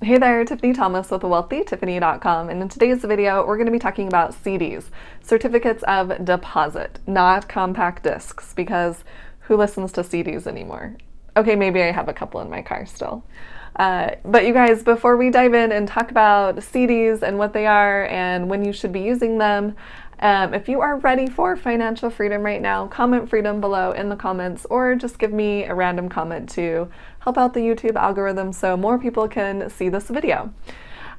Hey there, Tiffany Thomas with wealthytiffany.com, and in today's video we're going to be talking about CDs, certificates of deposit, not compact discs, because who listens to CDs anymore? Okay, maybe I have a couple in my car still. But you guys, before we dive in and talk about CDs and what they are and when you should be using them, if you are ready for financial freedom right now, comment freedom below in the comments, or just give me a random comment to help out the YouTube algorithm so more people can see this video.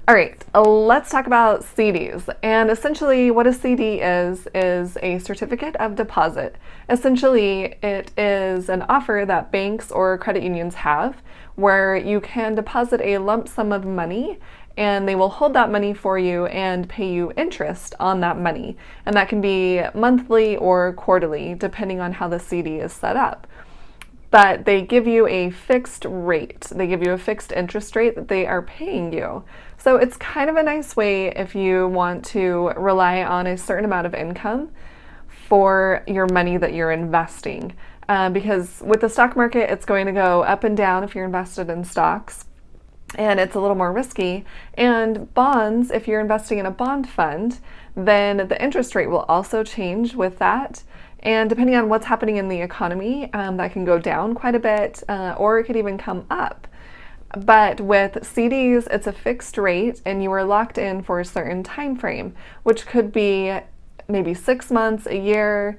All right, let's talk about CDs. And essentially what a CD is a certificate of deposit. Essentially, it is an offer that banks or credit unions have where you can deposit a lump sum of money and they will hold that money for you and pay you interest on that money. And that can be monthly or quarterly, depending on how the CD is set up. But they give you a fixed rate. They give you a fixed interest rate that they are paying you. So it's kind of a nice way if you want to rely on a certain amount of income for your money that you're investing. Because with the stock market, it's going to go up and down if you're invested in stocks, and it's a little more risky. And bonds, if you're investing in a bond fund, then the interest rate will also change with that. And depending on what's happening in the economy, that can go down quite a bit, or it could even come up. But with CDs, it's a fixed rate and you are locked in for a certain time frame, which could be maybe 6 months, a year,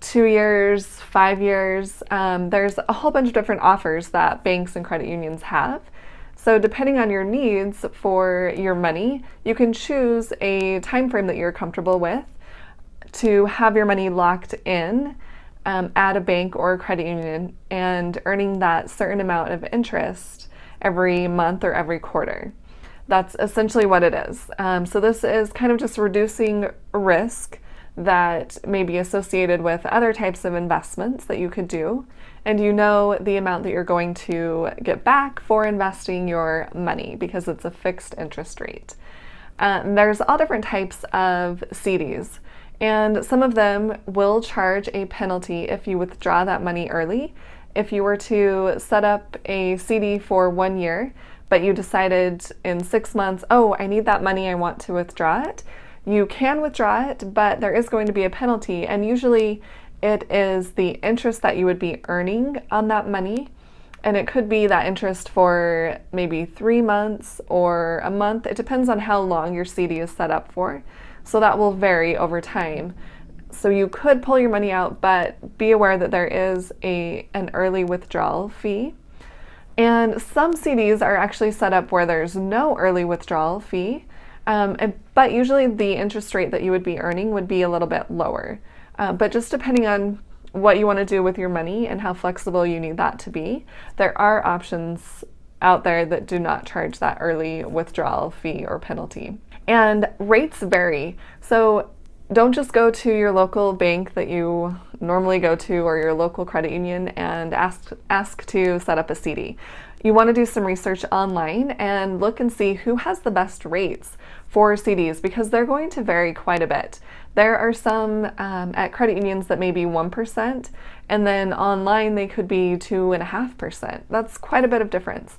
2 years, 5 years. There's a whole bunch of different offers that banks and credit unions have. So depending on your needs for your money, you can choose a time frame that you're comfortable with to have your money locked in at a bank or a credit union and earning that certain amount of interest every month or every quarter. That's essentially what it is. So this is kind of just reducing risk that may be associated with other types of investments that you could do, and you know the amount that you're going to get back for investing your money because it's a fixed interest rate. There's all different types of CDs, and some of them will charge a penalty if you withdraw that money early. If you were to set up a CD for 1 year, but you decided in 6 months, oh, I need that money, I want to withdraw it, you can withdraw it, but there is going to be a penalty, and usually it is the interest that you would be earning on that money, and it could be that interest for maybe 3 months or a month. It depends on how long your CD is set up for, so that will vary over time. So you could pull your money out, but be aware that there is an early withdrawal fee. And some CDs are actually set up where there's no early withdrawal fee, but usually the interest rate that you would be earning would be a little bit lower. But just depending on what you want to do with your money and how flexible you need that to be, there are options out there that do not charge that early withdrawal fee or penalty. And rates vary. So don't just go to your local bank that you normally go to or your local credit union and ask to set up a CD. You want to do some research online and look and see who has the best rates for CDs, because they're going to vary quite a bit. There are some at credit unions that may be 1%, and then online they could be 2.5%. That's quite a bit of difference.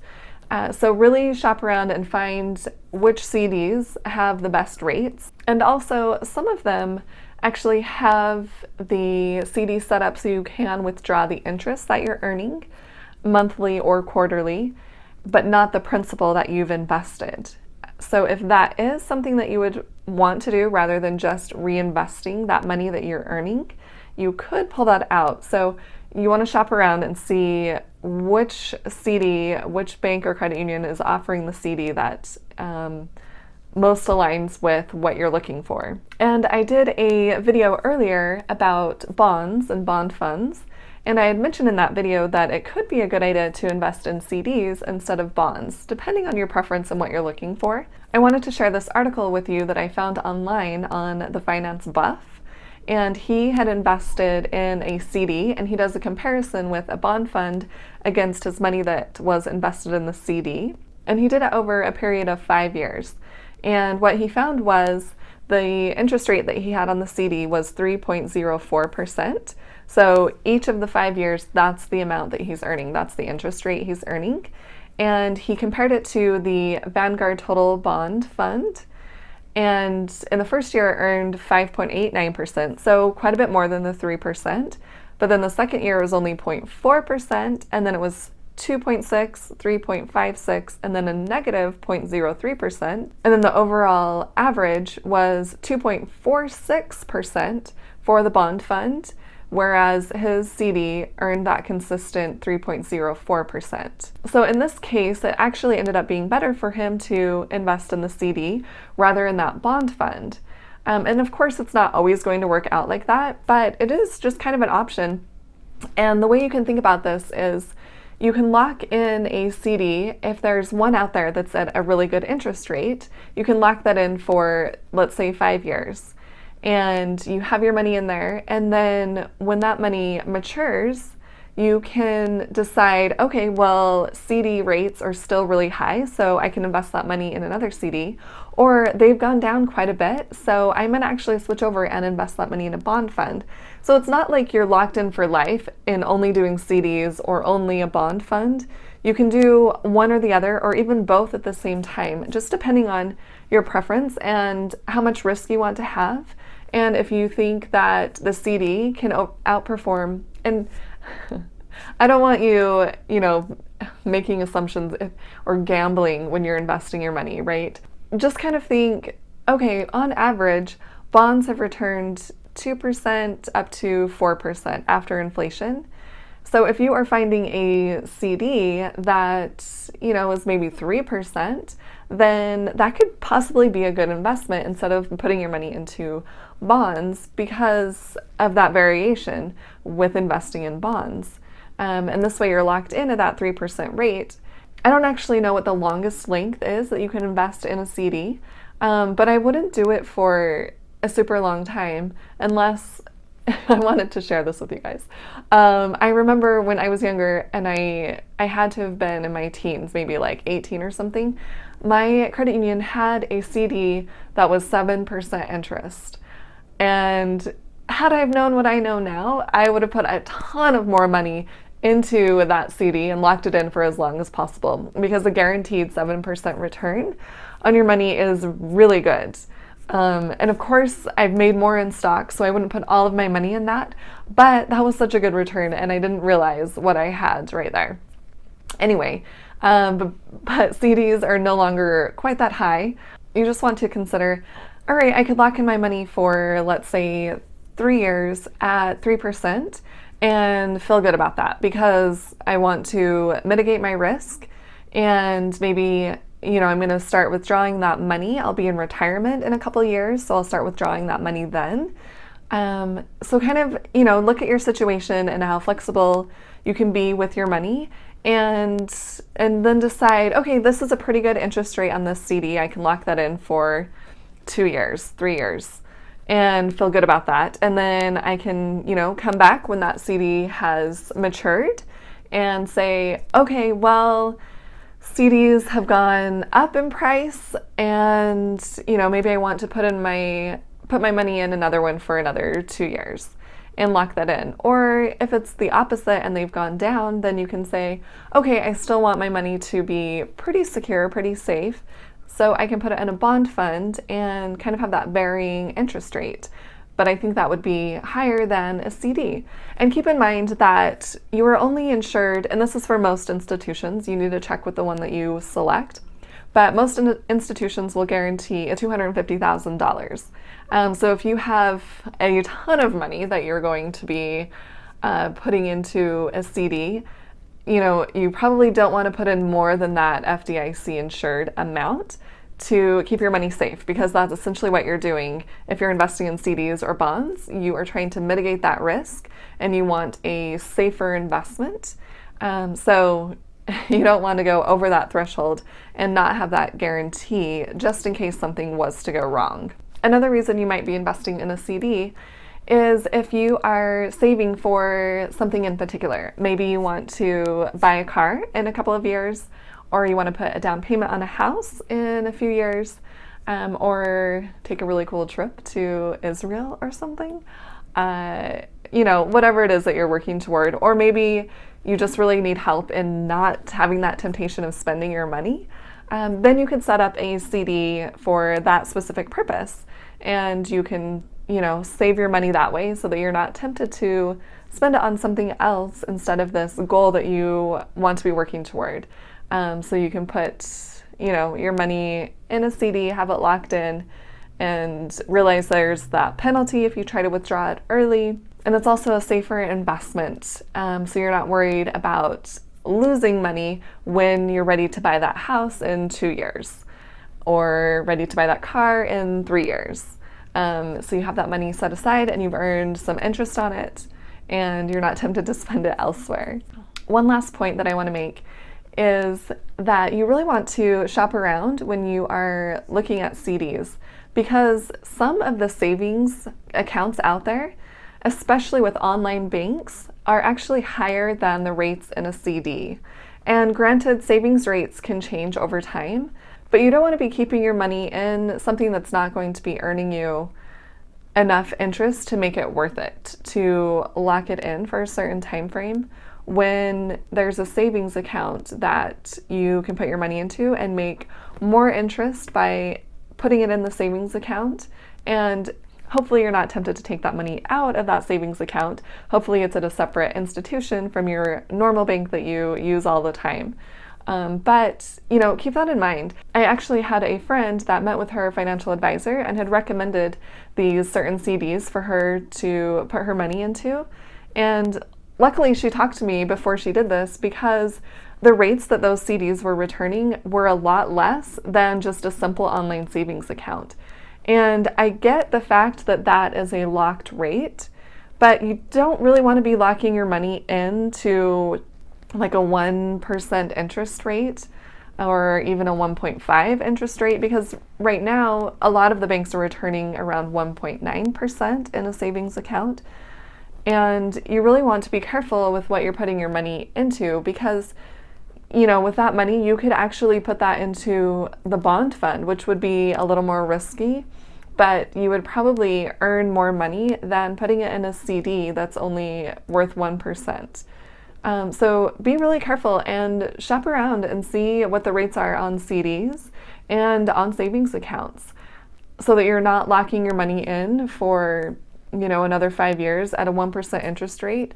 So really shop around and find which CDs have the best rates. And also some of them actually have the CD set up so you can withdraw the interest that you're earning monthly or quarterly, but not the principal that you've invested. So if that is something that you would want to do rather than just reinvesting that money that you're earning, you could pull that out. So you want to shop around and see which CD, which bank or credit union is offering the CD that most aligns with what you're looking for. And I did a video earlier about bonds and bond funds, and I had mentioned in that video that it could be a good idea to invest in CDs instead of bonds, depending on your preference and what you're looking for. I wanted to share this article with you that I found online on the Finance Buff, and he had invested in a CD, and he does a comparison with a bond fund against his money that was invested in the CD, and he did it over a period of 5 years. And what he found was the interest rate that he had on the CD was 3.04%. So each of the 5 years, that's the amount that he's earning. That's the interest rate he's earning. and he compared it to the Vanguard Total Bond Fund. And in the first year, it earned 5.89%, so quite a bit more than the 3%. But then the second year was only 0.4%, and then it was 2.6, 3.56, and then a negative 0.03%. And then the overall average was 2.46% for the bond fund, whereas his CD earned that consistent 3.04%. So in this case, it actually ended up being better for him to invest in the CD rather than that bond fund. And of course, it's not always going to work out like that, but it is just kind of an option. And the way you can think about this is you can lock in a CD. If there's one out there that's at a really good interest rate, you can lock that in for, let's say, 5 years. And you have your money in there, and then when that money matures, you can decide, okay, well, CD rates are still really high, so I can invest that money in another CD, or they've gone down quite a bit, so I'm gonna actually switch over and invest that money in a bond fund. So it's not like you're locked in for life in only doing CDs or only a bond fund. You can do one or the other, or even both at the same time, just depending on your preference and how much risk you want to have. And if you think that the CD can outperform, and I don't want you, making assumptions or gambling when you're investing your money, right? Just kind of think, okay, on average, bonds have returned 2% up to 4% after inflation. So if you are finding a CD that, is maybe 3%, then that could possibly be a good investment instead of putting your money into bonds because of that variation with investing in bonds. And this way you're locked in at that 3% rate. I don't actually know what the longest length is that you can invest in a CD, but I wouldn't do it for a super long time unless I wanted to share this with you guys. I remember when I was younger and I had to have been in my teens, maybe like 18 or something, my credit union had a CD that was 7% interest. And had I have known what I know now, I would have put a ton of more money into that CD and locked it in for as long as possible, because the guaranteed 7% return on your money is really good. And of course, I've made more in stock, so I wouldn't put all of my money in that, but that was such a good return, and I didn't realize what I had right there. Anyway, but CDs are no longer quite that high. You just want to consider, all right, I could lock in my money for, let's say, 3 years at 3% and feel good about that because I want to mitigate my risk, and maybe I'm going to start withdrawing that money. I'll be in retirement in a couple of years, so I'll start withdrawing that money then. So kind of, look at your situation and how flexible you can be with your money, and then decide, okay, this is a pretty good interest rate on this CD. I can lock that in for 2 years, 3 years, and feel good about that. And then I can, come back when that CD has matured and say, okay, well, CDs have gone up in price, and maybe I want to put my money in another one for another 2 years and lock that in. Or if it's the opposite and they've gone down, then you can say, okay, I still want my money to be pretty secure, pretty safe, so I can put it in a bond fund and kind of have that varying interest rate. But I think that would be higher than a CD. And keep in mind that you are only insured, and this is for most institutions, you need to check with the one that you select, but most institutions will guarantee a $250,000. So if you have a ton of money that you're going to be putting into a CD, you probably don't want to put in more than that FDIC insured amount to keep your money safe, because that's essentially what you're doing. If you're investing in CDs or bonds, you are trying to mitigate that risk and you want a safer investment. So you don't want to go over that threshold and not have that guarantee just in case something was to go wrong. Another reason you might be investing in a CD is if you are saving for something in particular. Maybe you want to buy a car in a couple of years, or you want to put a down payment on a house in a few years, or take a really cool trip to Israel or something. whatever it is that you're working toward, or maybe you just really need help in not having that temptation of spending your money, then you can set up a CD for that specific purpose, and you can, save your money that way so that you're not tempted to spend it on something else instead of this goal that you want to be working toward. So you can put, your money in a CD, have it locked in, and realize there's that penalty if you try to withdraw it early. And it's also a safer investment, so you're not worried about losing money when you're ready to buy that house in 2 years or ready to buy that car in 3 years. So you have that money set aside and you've earned some interest on it, and you're not tempted to spend it elsewhere. One last point that I want to make is that you really want to shop around when you are looking at CDs, because some of the savings accounts out there, especially with online banks, are actually higher than the rates in a CD. And granted, savings rates can change over time, but you don't want to be keeping your money in something that's not going to be earning you enough interest to make it worth it, to lock it in for a certain time frame, when there's a savings account that you can put your money into and make more interest by putting it in the savings account. And hopefully you're not tempted to take that money out of that savings account. Hopefully it's at a separate institution from your normal bank that you use all the time. But keep that in mind. I actually had a friend that met with her financial advisor and had recommended these certain CDs for her to put her money into. And luckily she talked to me before she did this, because the rates that those CDs were returning were a lot less than just a simple online savings account. And I get the fact that that is a locked rate, but you don't really want to be locking your money into like a 1% interest rate or even a 1.5 interest rate, because right now a lot of the banks are returning around 1.9% in a savings account. And you really want to be careful with what you're putting your money into, because with that money, you could actually put that into the bond fund, which would be a little more risky, but you would probably earn more money than putting it in a CD that's only worth 1%. So be really careful and shop around and see what the rates are on CDs and on savings accounts, so that you're not locking your money in for, another 5 years at a 1% interest rate.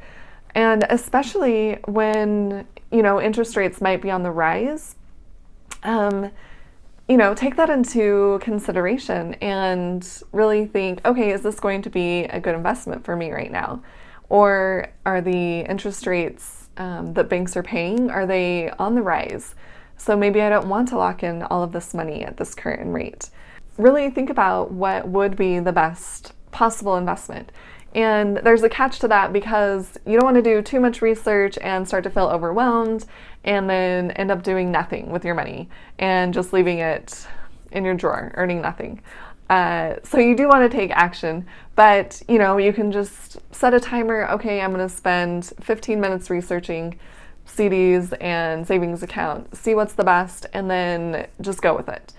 And especially when, interest rates might be on the rise, take that into consideration and really think, okay, is this going to be a good investment for me right now? Or are the interest rates that banks are paying, are they on the rise? So maybe I don't want to lock in all of this money at this current rate. Really think about what would be the best possible investment. And there's a catch to that, because you don't want to do too much research and start to feel overwhelmed and then end up doing nothing with your money and just leaving it in your drawer, earning nothing. So you do want to take action, but you can just set a timer. Okay, I'm going to spend 15 minutes researching CDs and savings account, see what's the best, and then just go with it.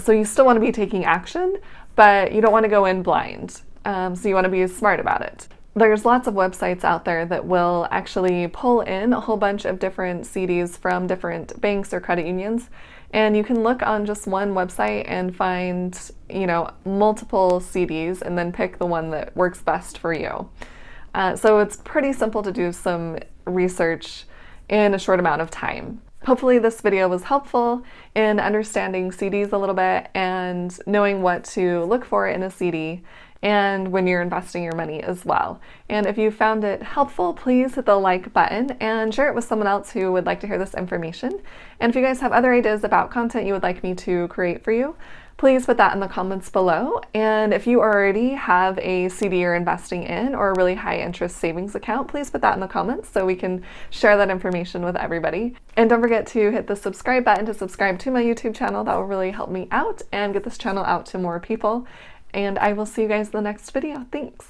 So you still want to be taking action, but you don't want to go in blind. So you want to be smart about it. There's lots of websites out there that will actually pull in a whole bunch of different CDs from different banks or credit unions. And you can look on just one website and find, multiple CDs and then pick the one that works best for you. So it's pretty simple to do some research in a short amount of time. Hopefully this video was helpful in understanding CDs a little bit and knowing what to look for in a CD and when you're investing your money as well. And if you found it helpful, please hit the like button and share it with someone else who would like to hear this information. And if you guys have other ideas about content you would like me to create for you, please put that in the comments below. And if you already have a CD you're investing in or a really high interest savings account, please put that in the comments so we can share that information with everybody. And don't forget to hit the subscribe button to subscribe to my YouTube channel. That will really help me out and get this channel out to more people. And I will see you guys in the next video. Thanks.